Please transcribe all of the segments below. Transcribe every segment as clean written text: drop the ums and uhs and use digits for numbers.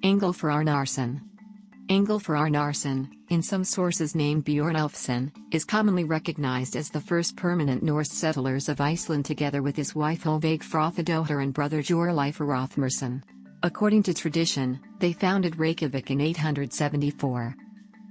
Ingólfr Arnarson. Ingólfr Arnarson, in some sources named Björnólfsson, is commonly recognized as the first permanent Norse settlers of Iceland together with his wife Hallveig Fróðadóttir and brother Hjörleifr Hróðmarsson. According to tradition, they founded Reykjavík in 874.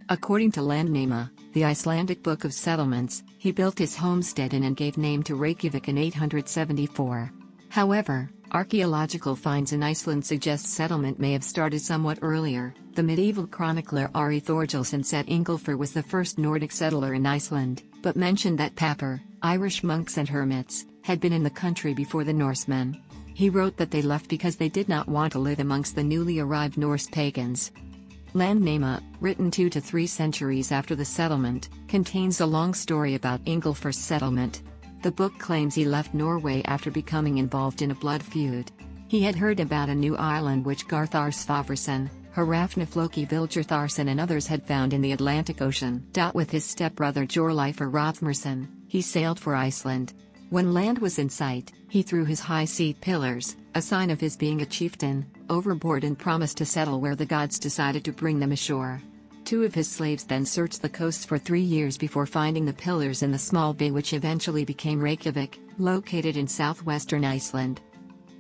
According to Landnama, the Icelandic Book of Settlements, he built his homestead in and gave name to Reykjavík in 874. However, archaeological finds in Iceland suggest settlement may have started somewhat earlier. The medieval chronicler Ari Thorgilsson said Ingólfr was the first Nordic settler in Iceland, but mentioned that Papir, Irish monks and hermits, had been in the country before the Norsemen. He wrote that they left because they did not want to live amongst the newly arrived Norse pagans. Landnama, written 2 to 3 centuries after the settlement, contains a long story about Ingólfr's settlement. The book claims he left Norway after becoming involved in a blood feud. He had heard about a new island which Garthar Svafarsson, Hrafnafloki Vilgertharsson and others had found in the Atlantic Ocean. With his stepbrother Hjörleifr Hróðmarsson, he sailed for Iceland. When land was in sight, he threw his high seat pillars, a sign of his being a chieftain, overboard and promised to settle where the gods decided to bring them ashore. 2 of his slaves then searched the coasts for 3 years before finding the pillars in the small bay which eventually became Reykjavík, located in southwestern Iceland.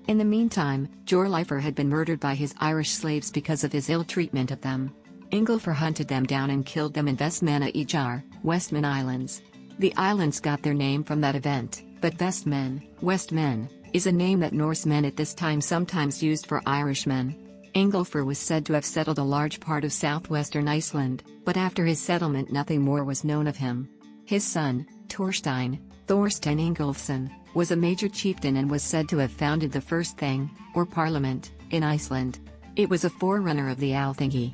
In the meantime, Hjörleifr had been murdered by his Irish slaves because of his ill treatment of them. Ingólfr hunted them down and killed them in Vestmannaeyjar, Westman Islands. The islands got their name from that event, but Westmen, is a name that Norsemen at this time sometimes used for Irishmen. Ingólfr was said to have settled a large part of southwestern Iceland, but after his settlement nothing more was known of him. His son, Thorstein Ingólfsson, was a major chieftain and was said to have founded the first thing, or parliament, in Iceland. It was a forerunner of the Alþingi.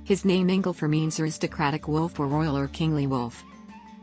His name Ingólfr means aristocratic wolf or royal or kingly wolf.